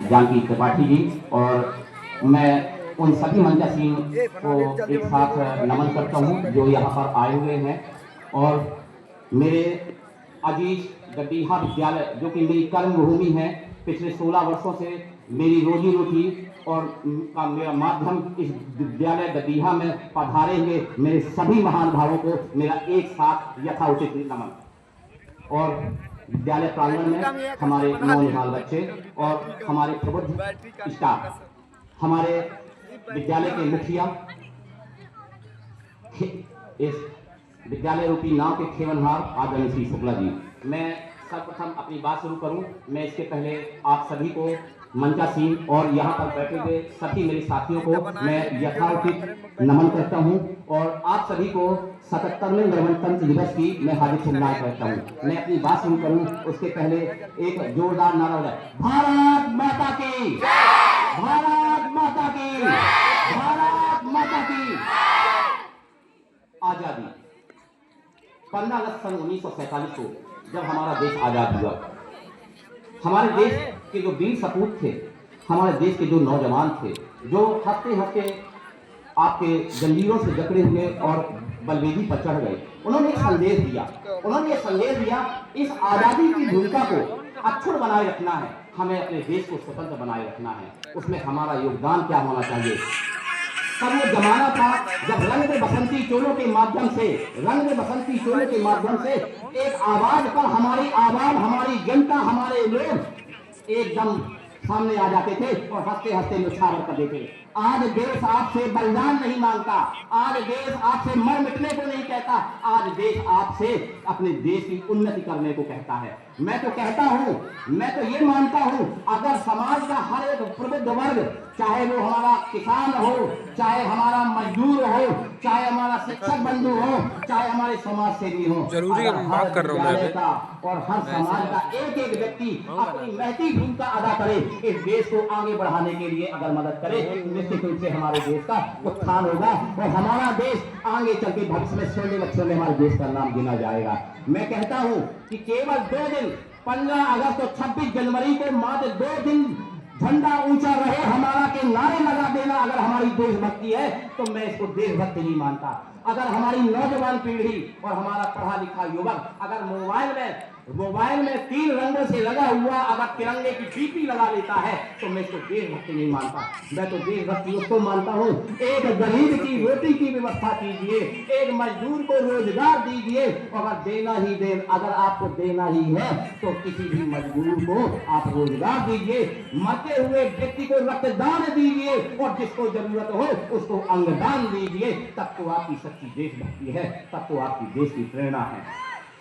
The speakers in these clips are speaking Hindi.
जानकी त्रिपाठी जी, और मैं उन सभी मंचासीन को एक साथ नमन करता हूँ जो यहाँ पर आए हुए हैं। और मेरे अजीज गड्डीहा विद्यालय जो कि मेरी कर्म भूमि है, पिछले 16 वर्षों से मेरी रोजी रोटी और का मेरा माध्यम इस विद्यालय गड्डीहा में पधारे हुए मेरे सभी महान भावों को मेरा एक साथ यथाउचित नमन। और विद्यालय प्रांगण में हमारे नौनिहाल बच्चे और हमारे प्रबुद्ध स्टाफ, हमारे विद्यालय के मुखिया, इस विद्यालय रूपी नाव के खेवनहार आदरणीय श्री शुक्ला जी। मैं सर्वप्रथम अपनी बात शुरू करूं, मैं इसके पहले आप सभी को मंचासीन और यहाँ पर बैठे हुए सभी मेरे साथियों को मैं यथाउचित नमन करता हूं, और आप सभी को 77वें गणतंत्र दिवस की मैं हार्दिक शुभकामनाएं करता हूं। मैं अपनी बात शुरू करूं उसके पहले एक जोरदार नारा हो जाए, भारत माता की, भारत माता की, भारत माता की। आजादी 15 अगस्त सन 1947 को जब हमारा देश आजाद हुआ, हमारे देश के जो वीर सपूत थे, हमारे देश के जो नौजवान थे, जो हफ्ते हफ्ते आपके जंजीरों से जकड़े हुए और बलवेदी पर चढ़ गए, उन्होंने एक संदेश दिया। उन्होंने एक संदेश दिया, इस आजादी की भूमिका को अक्षुण्ण बनाए रखना है, हमें अपने देश को स्वतंत्र बनाए रखना है, उसमें हमारा योगदान क्या होना चाहिए। तब वो जमाना था जब रंग दे बसंती चोलों के माध्यम से, रंग दे बसंती चोलों के माध्यम से एक आवाज पर हमारी आवाम, हमारी जनता, हमारे लोग एकदम सामने आ जाते थे और हंसते हंसते न्यौछावर कर देते। आज देश आपसे बलिदान नहीं मांगता, आज देश आपसे मर मिटने को नहीं कहता, आज देश आपसे अपने देश की उन्नति करने को कहता है। मैं तो कहता हूं, मैं तो ये मानता हूं, अगर समाज का हर एक प्रबुद्ध वर्ग, चाहे वो हमारा किसान हो, चाहे हमारा मजदूर हो, चाहे हमारा शिक्षक बंधु हो, चाहे हमारे समाज सेवी हो, जरूरी है, बात कर रहा हूं मैं और हर समाज का एक एक व्यक्ति अपनी महती भूमिका अदा करे, इस देश को आगे बढ़ाने के लिए अगर मदद करे, निश्चित रूप से हमारे देश का उत्थान होगा और हमारा देश आगे चल के भविष्य में सोने बच्चों में हमारे देश का नाम गिना जाएगा। मैं कहता हूं कि केवल 2 दिन 15 अगस्त और 26 जनवरी को मात्र 2 दिन झंडा ऊंचा रहे हमारा के नारे लगा देना अगर हमारी देशभक्ति है तो मैं इसको देशभक्ति नहीं मानता। अगर हमारी नौजवान पीढ़ी और हमारा पढ़ा लिखा युवक अगर मोबाइल में 3 रंगों से लगा हुआ अगर तिरंगे की डीपी लगा लेता है तो मैं इसको देशभक्ति नहीं मानता। मैं तो देशभक्ति उसको मानता हूँ, एक गरीब की रोटी की व्यवस्था कीजिए, एक मजदूर को रोजगार दीजिए, अगर देना ही दे, अगर आपको देना ही है तो किसी भी मजदूर को आप रोजगार दीजिए, मरते हुए व्यक्ति को रक्तदान दीजिए और जिसको जरूरत हो उसको अंगदान दीजिए, तब तो आपकी सच्ची देशभक्ति है, तब तो आपकी देश की प्रेरणा है।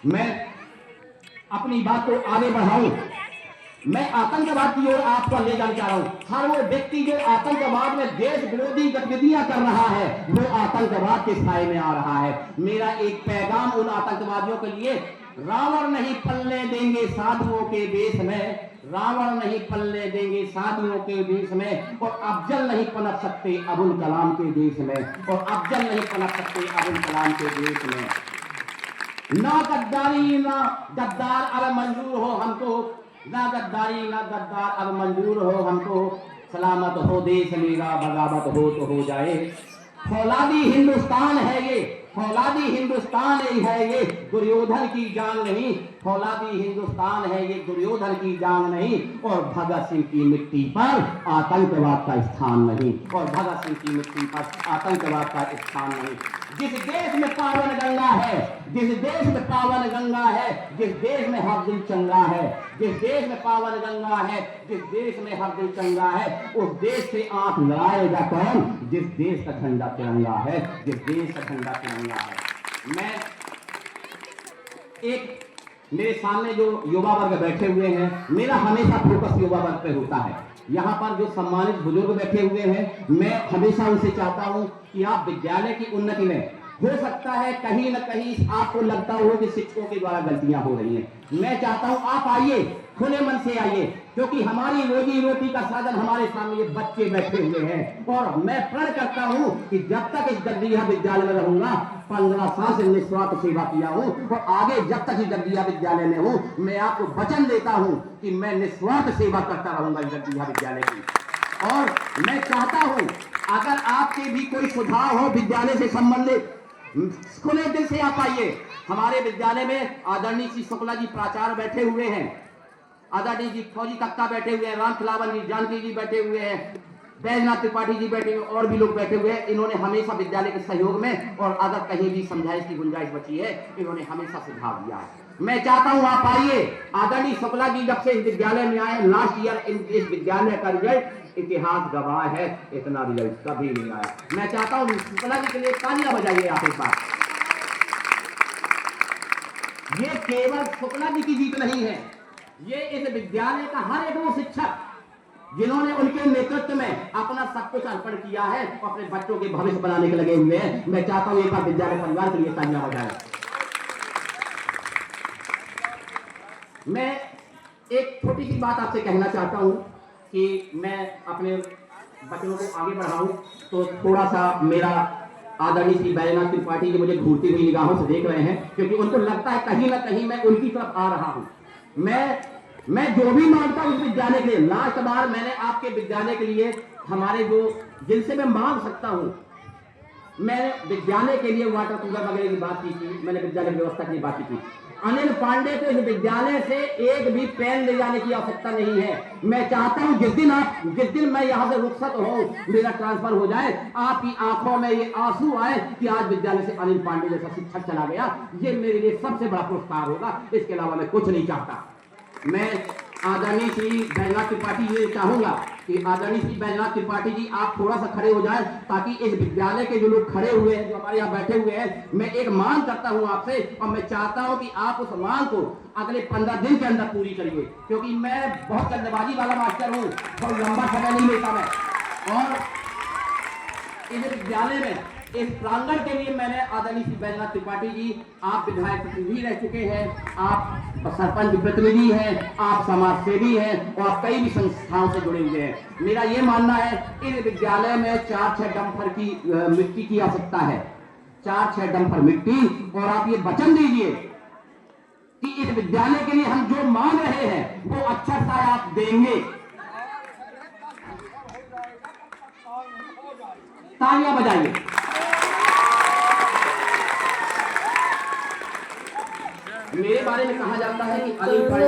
मैं अपनी बात को आगे बढ़ाऊं, मैं आतंकवाद की ओर आपको ले जाना चाह रहा हूं। हर वो व्यक्ति जो आतंकवाद में देश विरोधी गतिविधियां कर रहा है वो आतंकवाद के साए में आ रहा है। मेरा एक पैगाम उन आतंकवादियों के लिए, रावण नहीं पलने देंगे साधुओं के देश में, रावण नहीं पलने देंगे साधुओं के देश में, और अफजल नहीं पनप सकते अबुल कलाम के देश में, और अफजल नहीं पनप सकते अबुल कलाम के देश में। ना गद्दारी ना गद्दार अब मंजूर हो हमको, ना गद्दारी ना गद्दार अब मंजूर हो हमको, सलामत हो देश मेरा बगावत हो तो हो जाए। फौलादी हिंदुस्तान है ये, फौलादी हिंदुस्तान है ये, दुर्योधन की जान नहीं, फौलादी हिंदुस्तान है ये, दुर्योधन की जान नहीं, और भगत सिंह की मिट्टी पर आतंकवाद का स्थान नहीं, और भगत सिंह की मिट्टी पर आतंकवाद का स्थान नहीं। जिस देश में पावन गंगा है, जिस देश में पावन गंगा है, जिस देश में हर दिल चंगा है, जिस देश में पावन गंगा है, जिस देश में हर दिल चंगा है, उस देश से आंख लड़ाएगा कौन? जिस देश का झंडा तिरंगा है, जिस देश का झंडा तिरंगा है। मैं एक मेरे सामने जो युवा वर्ग बैठे हुए हैं, मेरा हमेशा फोकस युवा वर्ग पे होता है। यहाँ पर जो सम्मानित बुजुर्ग बैठे हुए हैं, मैं हमेशा उनसे चाहता हूँ कि आप विद्यालय की उन्नति में हो सकता है कहीं न कहीं आपको लगता हो कि शिक्षकों के द्वारा गलतियां हो रही हैं। मैं चाहता हूं आप आइए, खुले मन से आइए, क्योंकि हमारी रोजी रोटी का साधन हमारे सामने ये बच्चे बैठे हुए हैं। और मैं प्रण करता हूं कि जब तक इस जगदीहा विद्यालय में रहूंगा, 15 साल से निस्वार्थ सेवा किया हूं और आगे जब तक इस जगदीहा विद्यालय में हूं, मैं आपको वचन देता हूं कि मैं निस्वार्थ सेवा करता रहूंगा इस जगदीहा विद्यालय की। और मैं चाहता हूं अगर आपके भी कोई सुझाव हो विद्यालय से संबंधित, खुले दिल से आप आइए। हमारे विद्यालय में आदरणीय श्री शुक्ला जी प्राचार्य बैठे हुए हैं, आदरणीय जी फौजी तख्ता बैठे हुए हैं, राम खिलावन जी, जानकी जी बैठे हुए हैं, बैजनाथ त्रिपाठी जी बैठे हुए, और भी लोग बैठे हुए हैं। इन्होंने हमेशा विद्यालय के सहयोग में और अगर कहीं भी समझाइश की गुंजाइश बची है, इन्होंने हमेशा सुझाव दिया है। मैं चाहता हूं आप आइए। आदरणीय शुक्ला जी जब से इस विद्यालय में आए, लास्ट ईयर इस विद्यालय का रिजल्ट इतिहास गवाह है, इतना रिजल्ट कभी नहीं आया। मैं चाहता हूं शुक्ला जी के लिए तालियां बजाइए आप एक बार। ये केवल शुक्ला जी की जीत नहीं है, ये इस विद्यालय का हर एक वो शिक्षक जिन्होंने उनके नेतृत्व में अपना सब कुछ अर्पण किया है और अपने बच्चों के भविष्य बनाने के लगे हुए हैं। मैं चाहता हूं एक बार विद्यालय परिवार के लिए तालियां बजाएं। मैं एक छोटी सी बात आपसे कहना चाहता हूं कि मैं अपने बच्चों को आगे बढ़ाऊं, तो थोड़ा सा मेरा आदरणीय श्री बैजनाथ त्रिपाठी जी मुझे घूरती हुई निगाहों से देख रहे हैं, क्योंकि उनको लगता है कहीं ना कहीं मैं उनकी तरफ आ रहा हूं। मैं जो भी मांगता हूं इस विद्यालय के लिए, लास्ट बार मैंने आपके विद्यालय के लिए हमारे जो जिनसे मैं मांग सकता हूं, मैंने विद्यालय के लिए वाटर कूलर वगैरह की बात की थी, मैंने विद्यालय व्यवस्था की बात की थी। अनिल पांडे को इस विद्यालय से एक भी पेन ले जाने की आवश्यकता नहीं है। मैं चाहता हूं जिस दिन मैं यहां से रुखसत हो, मेरा ट्रांसफर हो जाए, आपकी आंखों में ये आंसू आए कि आज विद्यालय से अनिल पांडे जैसा शिक्षक चला गया। ये मेरे लिए सबसे बड़ा पुरस्कार होगा, इसके अलावा मैं कुछ नहीं चाहता। मैं आदरणीय श्री बैजनाथ त्रिपाठी जी चाहूंगा कि आदरणीय श्री बैजनाथ त्रिपाठी जी आप थोड़ा सा खड़े हो जाएं, ताकि इस विद्यालय के जो लोग खड़े हुए हैं, जो हमारे यहाँ बैठे हुए हैं, मैं एक मांग करता हूं आपसे, और मैं चाहता हूं कि आप उस मांग को अगले 15 दिन के अंदर पूरी करिए, क्योंकि मैं बहुत जल्दबाजी वाला मास्टर हूं, बहुत लंबा समय नहीं लेता मैं। और इस विद्यालय में इस प्रांगण के लिए मैंने आदरणीय श्री बैजनाथ त्रिपाठी जी, आप विधायक प्रतिनिधि रह चुके हैं, आप सरपंच प्रतिनिधि हैं, आप समाज सेवी हैं और आप कई भी संस्थाओं से जुड़े हुए हैं। मेरा ये मानना है इस विद्यालय में 4-6 डंपर की मिट्टी की आवश्यकता है, 4-6 डंपर मिट्टी, और आप ये वचन दीजिए कि इस विद्यालय के लिए हम जो मांग रहे हैं वो अच्छा सा आप देंगे। तालियां बजाइए। मेरे बारे में कहा जाता है कि अनिल पांडे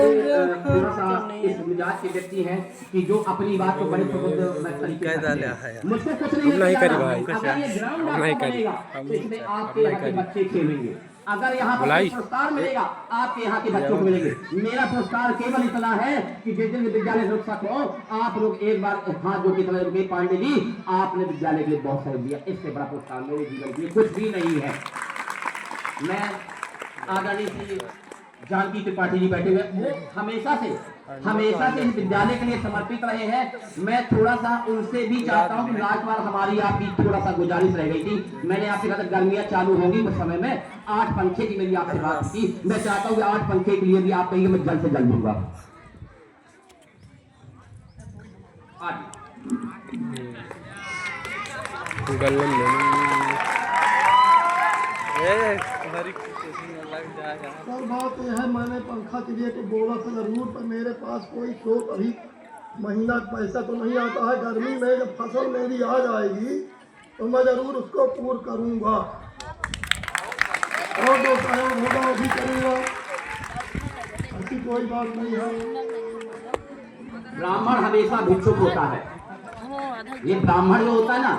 थोड़ा सा इस मिजाज के व्यक्ति हैं कि जो अपनी बात को बड़े प्रबुद्ध तरीके से, मुझको कुछ नहीं करी भाई। अगर ये ग्राउंड बनेगा तो इसमें आपके यहाँ के बच्चे खेलेंगे, अगर यहाँ पर पुरस्कार मिलेगा आपके यहाँ के बच्चों को मिलेंगे। मेरा पुरस्कार केवल इतना है कि जिस दिन विद्यालय सुरक्षा हो, आप लोग एक बार हाथ जोड़ के चले रुके, पांडे जी आपने विद्यालय के लिए बहुत सहयोग दिया, इससे बड़ा पुरस्कार मेरे जीवन के लिए कुछ भी नहीं है। मैं आदरणीय श्री जानकी त्रिपाठी जी बैठे हुए, वो हमेशा से इस विद्यालय के लिए समर्पित रहे हैं। मैं थोड़ा सा उनसे भी चाहता हूं कि लास्ट बार हमारी आपकी थोड़ा सा गुजारिश रह गई थी, मैंने आपसे कहा गर्मियां चालू होंगी उस समय में 8 पंखे की मेरी आपसे बात की, मैं चाहता हूं कि 8 पंखे के लिए भी आप कहिए, मैं जल्द से जल्द दूंगा। सर बात यह है, मैंने पंखा के लिए तो बोला था जरूर, पर मेरे पास कोई स्रोत अभी महीना पैसा तो नहीं आता है। गर्मी में जब फसल मेरी आ जाएगी तो मैं जरूर उसको पूर्ण करूँगा, और जो सहयोग होगा वो भी करूँगा, ऐसी कोई बात नहीं है। ब्राह्मण हमेशा भिक्षुक होता है। ये ब्राह्मण जो होता है ना,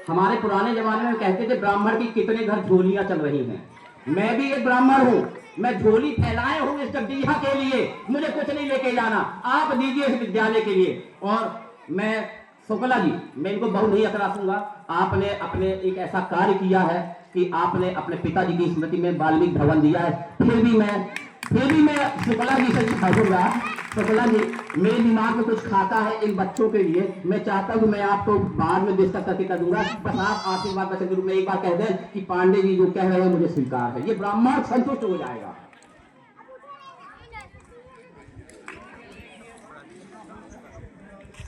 हमारे पुराने जमाने में कहते थे ब्राह्मण की कितने घर झोलियां चल रही हैं। मैं भी एक ब्राह्मण हूँ, मैं झोली फैलाए हूँ इस जगदीहा के लिए, मुझे कुछ नहीं लेके जाना, आप दीजिए इस विद्यालय के लिए। और मैं शुक्ला जी, मैं इनको बहुत नहीं अतरासूंगा, आपने अपने एक ऐसा कार्य किया है कि आपने अपने पिताजी की स्मृति में वाल्मीकि भवन दिया है, फिर भी मैं शुक्ला जी से चाहूंगा शुक्ला जी, मेरे दिमाग में कुछ खाता है इन बच्चों के लिए। मैं चाहता हूँ मैं आपको बाद में डिस्कस करके कर दूंगा, बस आप आशीर्वाद बच्चों के रूप में एक बार कह दें कि पांडे जी जो कह रहे हैं मुझे स्वीकार है। ये ब्राह्मण संतुष्ट हो जाएगा।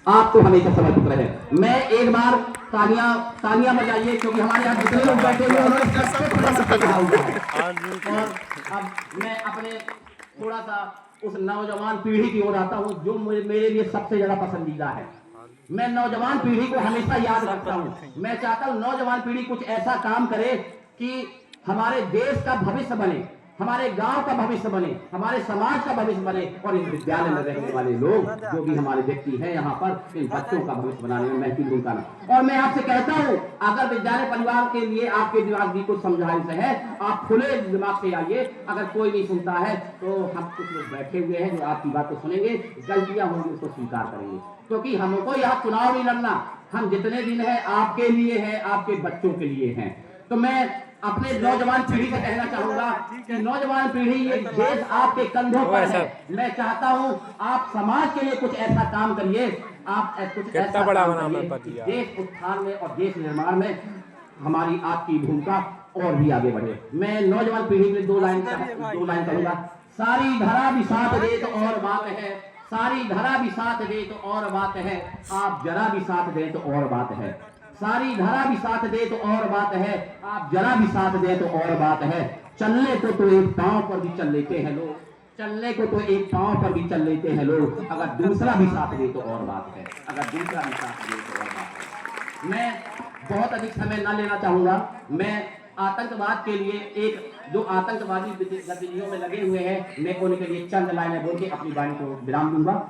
आप तो हमेशा समर्पित रहे। मैं एक बार तालियां बजाइए, क्योंकि हमारे यहाँ जितने लोग बैठे हुए हैं उन्होंने कहा हुआ है। और अब मैं अपने थोड़ा सा उस नौजवान पीढ़ी की ओर आता हूँ जो मेरे लिए सबसे ज्यादा पसंदीदा है। मैं नौजवान पीढ़ी को हमेशा याद रखता हूँ। मैं चाहता हूँ नौजवान पीढ़ी कुछ ऐसा काम करे कि हमारे देश का भविष्य बने, हमारे गांव का भविष्य बने, हमारे समाज का भविष्य बने, और इस विद्यालय में रहने वाले लोग जो भी हमारे व्यक्ति हैं यहाँ पर, इन बच्चों का भविष्य बनाने में महत्वपूर्ण भूमिका है। और मैं आपसे कहता हूँ, अगर विद्यालय परिवार के लिए आपके दिमाग की कुछ समझाइश है, आप खुले दिमाग से आइए। अगर कोई नहीं सुनता है तो हम कुछ लोग बैठे हुए हैं जो आपकी बात को सुनेंगे, गलतियां होंगी उसको स्वीकार करेंगे, क्योंकि हमको यहाँ चुनाव नहीं लड़ना। हम जितने दिन है आपके लिए है, आपके बच्चों के लिए हैं। तो मैं अपने नौजवान पीढ़ी से कहना चाहूंगा कि नौजवान पीढ़ी, ये देश आपके कंधों पर है। मैं चाहता हूं आप समाज के लिए कुछ ऐसा काम करिए, आप कुछ ऐसा बड़ा काम करिए, देश उत्थान में और देश निर्माण में हमारी आपकी भूमिका और भी आगे बढ़े। मैं नौजवान पीढ़ी के दो लाइन करूंगा। सारी धरा भी साथ दे तो और बात है, सारी धरा भी साथ दे तो और बात है, आप जरा भी साथ दे तो और बात है। सारी धरा भी साथ दे तो और बात है, आप जरा भी साथ दे तो और बात है। चलने को तो एक पांव पर भी चल लेते हैं लोग, चलने को तो एक पांव पर भी चल लेते हैं लोग, अगर दूसरा भी साथ दे तो और बात है, अगर दूसरा भी साथ दे तो और बात है। मैं बहुत अधिक समय ना लेना चाहूंगा। मैं आतंकवाद के लिए एक जो आतंकवादी गतिविधियों में लगे हुए हैं, मैं उनके लिए चंद लाइनें बोल के अपनी वाणी को विराम दूंगा।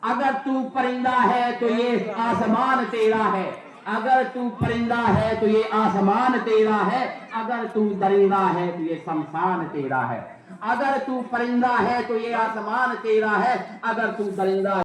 अगर तू परिंदा है तो ये आसमान तेरा है, अगर तू परिंदा है तो ये आसमान तेरा है, अगर तू दरिंदा है तो ये शमशान तेरा है। अगर तू परिंदा है तो ये आसमान तेरा है, अगर तू दरिंदा